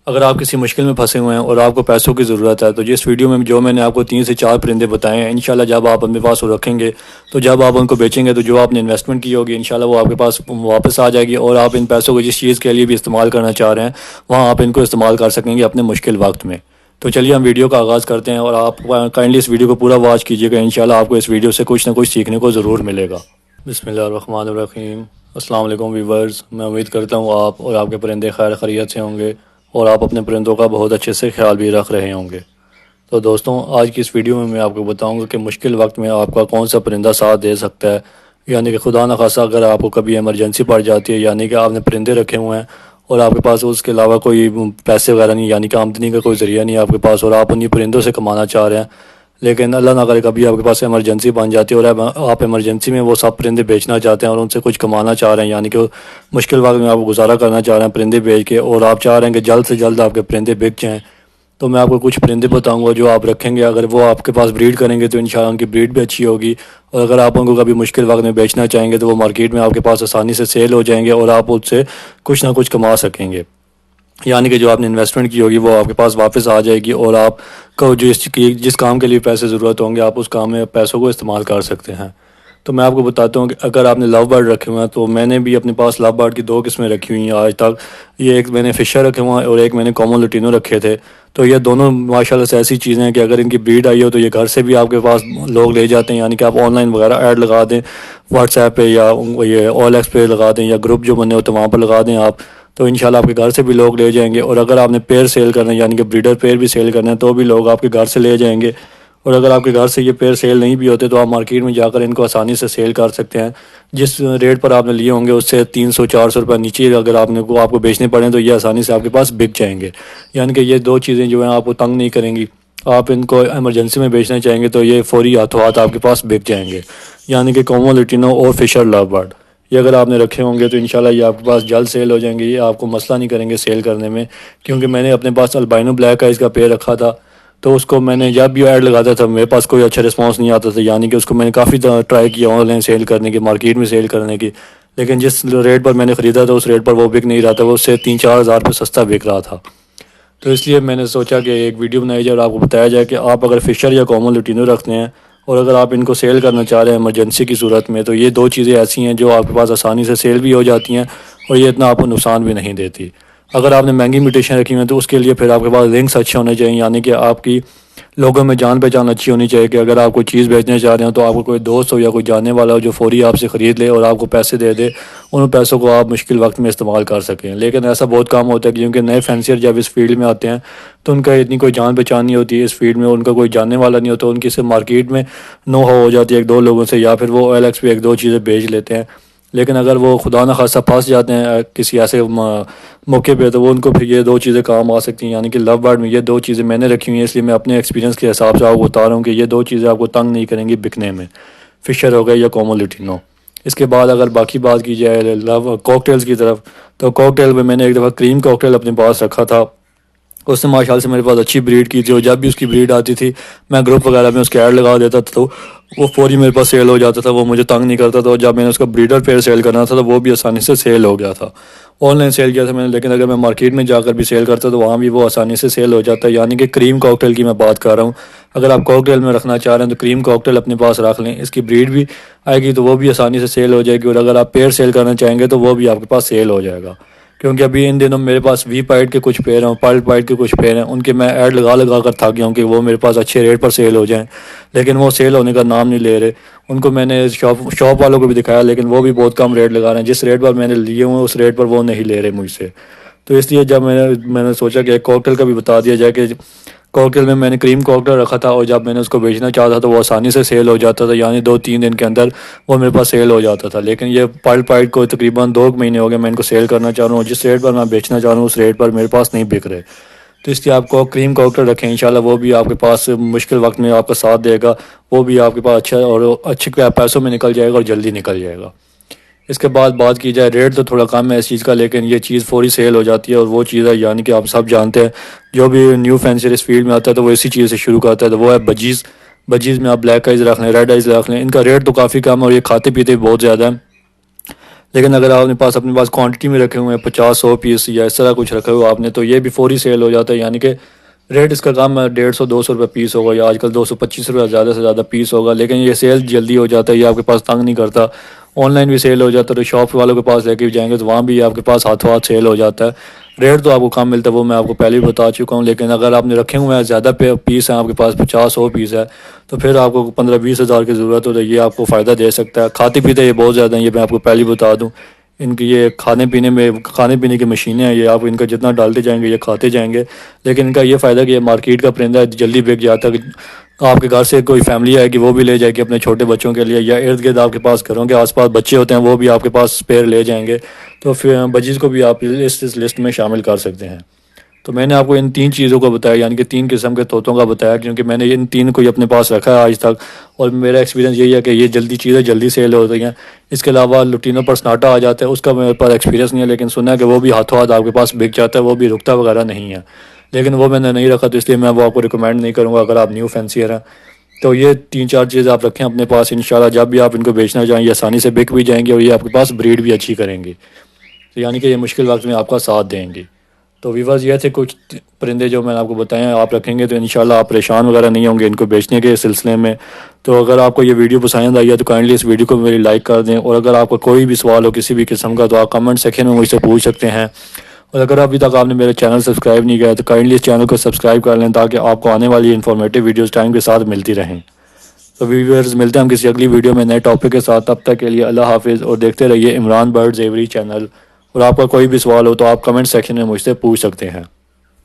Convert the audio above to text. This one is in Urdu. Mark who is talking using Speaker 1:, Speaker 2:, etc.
Speaker 1: اگر آپ کسی مشکل میں پھنسے ہوئے ہیں اور آپ کو پیسوں کی ضرورت ہے تو جس ویڈیو میں جو میں نے آپ کو 3 سے 4 پرندے بتائے ہیں، انشاءاللہ جب آپ اپنے پاس وہ رکھیں گے تو جب آپ ان کو بیچیں گے تو جو آپ نے انویسٹمنٹ کی ہوگی انشاءاللہ وہ آپ کے پاس واپس آ جائے گی، اور آپ ان پیسوں کو جس چیز کے لیے بھی استعمال کرنا چاہ رہے ہیں وہاں آپ ان کو استعمال کر سکیں گے اپنے مشکل وقت میں۔ تو چلیے ہم ویڈیو کا آغاز کرتے ہیں، اور آپ کائنڈلی اس ویڈیو کو پورا واچ کیجیے گا، انشاءاللہ آپ کو اس ویڈیو سے کچھ نہ کچھ سیکھنے کو ضرور ملے گا۔ بسم اللہ الرحمن الرحیم۔ السلام علیکم ویورز، میں امید کرتا ہوں آپ اور آپ کے پرندے خیر خیریت سے ہوں گے اور آپ اپنے پرندوں کا بہت اچھے سے خیال بھی رکھ رہے ہوں گے۔ تو دوستوں، آج کی اس ویڈیو میں آپ کو بتاؤں گا کہ مشکل وقت میں آپ کا کون سا پرندہ ساتھ دے سکتا ہے، یعنی کہ خدا نخواستہ اگر آپ کو کبھی ایمرجنسی پڑ جاتی ہے، یعنی کہ آپ نے پرندے رکھے ہوئے ہیں اور آپ کے پاس اس کے علاوہ کوئی پیسے وغیرہ نہیں، یعنی کہ آمدنی کا کوئی ذریعہ نہیں آپ کے پاس، اور آپ انہیں پرندوں سے کمانا چاہ رہے ہیں، لیکن اللہ نہ کرے کبھی آپ کے پاس ایمرجنسی بن جاتی ہے اور آپ ایمرجنسی میں وہ سب پرندے بیچنا چاہتے ہیں اور ان سے کچھ کمانا چاہ رہے ہیں، یعنی کہ مشکل وقت میں آپ کو گزارا کرنا چاہ رہے ہیں پرندے بیچ کے، اور آپ چاہ رہے ہیں کہ جلد سے جلد آپ کے پرندے بک جائیں، تو میں آپ کو کچھ پرندے بتاؤں گا جو آپ رکھیں گے، اگر وہ آپ کے پاس بریڈ کریں گے تو انشاءاللہ ان کی بریڈ بھی اچھی ہوگی، اور اگر آپ ان کو کبھی مشکل وقت میں بیچنا چاہیں گے تو وہ مارکیٹ میں آپ کے پاس آسانی سے سیل ہو جائیں گے اور آپ اس سے کچھ نہ کچھ کما سکیں گے، یعنی کہ جو آپ نے انویسٹمنٹ کی ہوگی وہ آپ کے پاس واپس آ جائے گی، اور آپ کو جس کام کے لیے پیسے ضرورت ہوں گے آپ اس کام میں پیسوں کو استعمال کر سکتے ہیں۔ تو میں آپ کو بتاتا ہوں کہ اگر آپ نے لو برڈ رکھے ہوئے ہیں تو میں نے بھی اپنے پاس لو برڈ کی 2 قسمیں رکھی ہوئی ہیں آج تک، یہ ایک میں نے فشر رکھے ہوئے ہیں اور ایک میں نے کامن لوٹینو رکھے تھے، تو یہ دونوں ماشاءاللہ سے ایسی چیزیں ہیں کہ اگر ان کی بریڈ آئی ہو تو یہ گھر سے بھی آپ کے پاس لوگ لے جاتے ہیں، یعنی کہ آپ آن لائن وغیرہ ایڈ لگا دیں واٹس ایپ پہ یا یہ اول ایکس پہ لگا دیں یا گروپ جو بنے ہوتے ہیں وہاں پہ لگا دیں آپ، تو انشاءاللہ آپ کے گھر سے بھی لوگ لے جائیں گے، اور اگر آپ نے پیر سیل کرنا ہے یعنی کہ بریڈر پیر بھی سیل کرنا ہے تو بھی لوگ آپ کے گھر سے لے جائیں گے، اور اگر آپ کے گھر سے یہ پیر سیل نہیں بھی ہوتے تو آپ مارکیٹ میں جا کر ان کو آسانی سے سیل کر سکتے ہیں، جس ریٹ پر آپ نے لیے ہوں گے اس سے 300-400 روپے نیچے اگر آپ کو بیچنے پڑیں تو یہ آسانی سے آپ کے پاس بک جائیں گے، یعنی کہ یہ 2 چیزیں جو ہیں آپ کو تنگ نہیں کریں گی، آپ ان کو ایمرجنسی میں بیچنا چاہیں گے تو یہ فوری ہاتھوں ہاتھ آپ کے پاس بک جائیں گے، یعنی کہ کامن لوٹینو اور فشر لو برڈ، یہ اگر آپ نے رکھے ہوں گے تو انشاءاللہ یہ آپ کے پاس جلد سیل ہو جائیں گے، یہ آپ کو مسئلہ نہیں کریں گے سیل کرنے میں، کیونکہ میں نے اپنے پاس البائنو بلیک آئز کا پیر رکھا تھا، تو اس کو میں نے جب بھی ایڈ لگاتا تھا میرے پاس کوئی اچھا رسپانس نہیں آتا تھا، یعنی کہ اس کو میں نے کافی ٹرائی کیا آن لائن سیل کرنے کی، مارکیٹ میں سیل کرنے کی، لیکن جس ریٹ پر میں نے خریدا تھا اس ریٹ پر وہ بک نہیں رہا تھا، وہ اس سے 3-4 ہزار روپے سستا بک رہا تھا، تو اس لیے میں نے سوچا کہ ایک ویڈیو بنائی جائے اور آپ کو بتایا جائے کہ آپ اگر فشر یا کامن لوٹینو رکھتے ہیں اور اگر آپ ان کو سیل کرنا چاہ رہے ہیں ایمرجنسی کی صورت میں تو یہ 2 چیزیں ایسی ہیں جو آپ کے پاس آسانی سے سیل بھی ہو جاتی ہیں اور یہ اتنا آپ کو نقصان بھی نہیں دیتی۔ اگر آپ نے مہنگی میوٹیشن رکھی ہوئی ہیں تو اس کے لیے پھر آپ کے پاس لنکس اچھے ہونے چاہیے، یعنی کہ آپ کی لوگوں میں جان پہچان اچھی ہونی چاہیے کہ اگر آپ کوئی چیز بیچنے چاہ رہے ہو تو آپ کو کوئی دوست ہو یا کوئی جاننے والا ہو جو فوری آپ سے خرید لے اور آپ کو پیسے دے دے، ان پیسوں کو آپ مشکل وقت میں استعمال کر سکیں، لیکن ایسا بہت کام ہوتا ہے کیونکہ نئے فینسیئر جب اس فیلڈ میں آتے ہیں تو ان کا اتنی کوئی جان پہچان نہیں ہوتی ہے اس فیلڈ میں، ان کا کوئی جاننے والا نہیں ہوتا، ان کی سے مارکیٹ میں نو ہو جاتی ہے 1-2 لوگوں سے، یا پھر وہ ایل ایکس پہ 1-2 چیزیں بیچ لیتے ہیں، لیکن اگر وہ خدا نخواستہ پھنس جاتے ہیں کسی ایسے موقع پہ تو وہ ان کو پھر یہ 2 چیزیں کام آ سکتی ہیں، یعنی کہ لو برڈ میں یہ 2 چیزیں میں نے رکھی ہوئی ہیں، اس لیے میں اپنے ایکسپیرینس کے حساب سے آپ کو بتا رہا ہوں کہ یہ 2 چیزیں آپ کو تنگ نہیں کریں گی بکنے میں، فشر ہو گئے یا کامن لوٹینو۔ اس کے بعد اگر باقی بات کی جائے لو کوکٹیلز کی طرف، تو کوکٹیل میں نے ایک دفعہ کریم کوکٹیل اپنے پاس رکھا تھا، اس نے ماشاءاللہ سے میرے پاس اچھی بریڈ کی تھی، اور جب بھی اس کی بریڈ آتی تھی میں گروپ وغیرہ میں اس کے ایڈ لگا دیتا تھا تو وہ فوری میرے پاس سیل ہو جاتا تھا، وہ مجھے تنگ نہیں کرتا تھا، اور جب میں نے اس کا بریڈر پیر سیل کرنا تھا تو وہ بھی آسانی سے سیل ہو گیا تھا، آن لائن سیل کیا تھا میں نے، لیکن اگر میں مارکیٹ میں جا کر بھی سیل کرتا تو وہاں بھی وہ آسانی سے سیل ہو جاتا ہے، یعنی کہ کریم کوکٹیل کی میں بات کر رہا ہوں، اگر آپ کوکٹیل میں رکھنا چاہ رہے ہیں تو کریم کوکٹیل اپنے پاس رکھ لیں، اس کی بریڈ بھی آئے گی تو وہ بھی آسانی سے سیل ہو جائے گی، اور اگر آپ پیر سیل کرنا چاہیں گے تو وہ بھی آپ کے پاس سیل ہو جائے گا، کیونکہ ابھی ان دنوں میرے پاس وی پائٹ کے کچھ پیر ہیں، پرل پائٹ کے کچھ پیر ہیں، ان کے میں ایڈ لگا کر تھک گیا ہوں کہ وہ میرے پاس اچھے ریٹ پر سیل ہو جائیں، لیکن وہ سیل ہونے کا نام نہیں لے رہے، ان کو میں نے شاپ والوں کو بھی دکھایا لیکن وہ بھی بہت کم ریٹ لگا رہے ہیں، جس ریٹ پر میں نے لیے ہوئے ہیں اس ریٹ پر وہ نہیں لے رہے مجھ سے، تو اس لیے جب میں نے سوچا کہ ایک کوکٹیل کا بھی بتا دیا جائے کہ کوکٹیل میں نے کریم کوکٹیل رکھا تھا، اور جب میں نے اس کو بیچنا چاہتا تو وہ آسانی سے سیل ہو جاتا تھا، یعنی 2-3 دن کے اندر وہ میرے پاس سیل ہو جاتا تھا، لیکن یہ پرل پائٹ کو تقریباً 2 مہینے ہو گئے میں ان کو سیل کرنا چاہ رہا ہوں، جس ریٹ پر میں بیچنا چاہ رہا ہوں اس ریٹ پر میرے پاس نہیں بک رہے، تو اس لیے آپ کو کریم کوکٹیل رکھیں، انشاءاللہ وہ بھی آپ کے پاس مشکل وقت میں آپ کا ساتھ دے گا، وہ بھی آپ کے پاس اچھا اور اچھے پیسوں میں نکل جائے گا اور جلدی نکل جائے گا۔ اس کے بعد بات کی جائے ریٹ تو تھوڑا کم ہے اس چیز کا، لیکن یہ چیز فوری سیل ہو جاتی ہے، اور وہ چیز ہے یعنی کہ آپ سب جانتے ہیں جو بھی نیو فینسر اس فیلڈ میں آتا ہے تو وہ اسی چیز سے شروع کرتا ہے، تو وہ ہے بجیز۔ بجیز میں آپ بلیک آئز رکھ لیں، ریڈ آئز رکھ لیں، ان کا ریٹ تو کافی کم ہے اور یہ کھاتے پیتے بھی بہت زیادہ ہیں، لیکن اگر آپ اپنے پاس کوانٹٹی میں رکھے ہوئے ہیں 50-100 پیس یا اس طرح کچھ رکھے ہوئے آپ نے، تو یہ بھی فوری سیل ہو جاتا ہے، یعنی کہ ریٹ اس کا کم ہے، 150-200 روپے پیس ہوگا، یا آج کل 225 روپے زیادہ سے زیادہ پیس ہوگا، لیکن یہ سیل جلدی ہو جاتا ہے، یہ آپ کے پاس تنگ نہیں کرتا۔ آن لائن بھی سیل ہو جاتا ہے، تو شاپ والوں کے پاس لے کے بھی جائیں گے تو وہاں بھی آپ کے پاس ہاتھوں ہاتھ سیل ہو جاتا ہے۔ ریٹ تو آپ کو کم ملتا ہے، وہ میں آپ کو پہلے بھی بتا چکا ہوں، لیکن اگر آپ نے رکھے ہوئے ہیں زیادہ پیس ہیں، آپ کے پاس 50-100 پیس ہے، تو پھر آپ کو 15-20 ہزار کی ضرورت ہو، تو یہ آپ کو فائدہ دے سکتا ہے۔ کھاتے پیتے یہ بہت زیادہ ہیں، یہ میں آپ کو پہلے ہی بتا دوں۔ ان کی یہ کھانے پینے کی مشینیں ہیں، یہ آپ ان کا جتنا ڈالتے جائیں گے یہ کھاتے جائیں گے، لیکن ان کا یہ فائدہ کہ یہ مارکیٹ کا پرندہ ہے، جلدی بک جاتا ہے۔ آپ کے گھر سے کوئی فیملی آئے گی وہ بھی لے جائے گی اپنے چھوٹے بچوں کے لیے، یا ارد گرد آپ کے پاس گھروں کے آس پاس بچے ہوتے ہیں وہ بھی آپ کے پاس اسپیئر لے جائیں گے، تو پھر بجیز کو بھی آپ اس لسٹ میں شامل کر سکتے ہیں۔ تو میں نے آپ کو ان 3 چیزوں کو بتایا، یعنی کہ 3 قسم کے طوطوں کا بتایا، کیونکہ میں نے ان 3 کو ہی اپنے پاس رکھا ہے آج تک، اور میرا ایکسپیرینس یہی ہے کہ یہ چیزیں جلدی سیل ہو رہی ہیں۔ اس کے علاوہ لوٹینو پر سناٹا آ جاتا ہے، اس کا میرے پاس ایکسپیرینس نہیں ہے، لیکن سنا ہے کہ وہ بھی ہاتھوں ہاتھ آپ کے پاس بک جاتا ہے، وہ بھی رکتا وغیرہ نہیں ہے، لیکن وہ میں نے نہیں رکھا، تو اس لیے میں وہ آپ کو ریکمینڈ نہیں کروں گا اگر آپ نیو فینسیئر ہیں۔ تو یہ 3-4 چیزیں آپ رکھیں اپنے پاس، انشاءاللہ جب بھی آپ ان کو بیچنا چاہیں یہ آسانی سے بک بھی جائیں گے، اور یہ آپ کے پاس بریڈ بھی اچھی کریں گی، تو یعنی کہ یہ مشکل وقت میں آپ کا ساتھ دیں گی۔ تو ویورز یہ تھے کچھ پرندے جو میں نے آپ کو بتائے ہیں، آپ رکھیں گے تو انشاءاللہ آپ پریشان وغیرہ نہیں ہوں گے ان کو بیچنے کے سلسلے میں۔ تو اگر آپ کو یہ ویڈیو پسند آئی ہے تو کائنڈلی اس ویڈیو کو میری لائک کر دیں، اور اگر آپ کو کوئی بھی سوال ہو کسی بھی قسم کا تو آپ کمنٹ سیکشن میں مجھ سے پوچھ سکتے ہیں، اور اگر ابھی تک آپ نے میرے چینل سبسکرائب نہیں کیا تو کائنڈلی اس چینل کو سبسکرائب کر لیں، تاکہ آپ کو آنے والی انفارمیٹیو ویڈیوز ٹائم کے ساتھ ملتی رہیں۔ تو ویورز ملتے ہیں ہم کسی اگلی ویڈیو میں نئے ٹاپک کے ساتھ، تب تک کے لیے اللہ حافظ، اور دیکھتے رہیے عمران برڈز ایوری چینل۔ اور آپ کا کوئی بھی سوال ہو تو آپ کمنٹ سیکشن میں مجھ سے پوچھ سکتے ہیں۔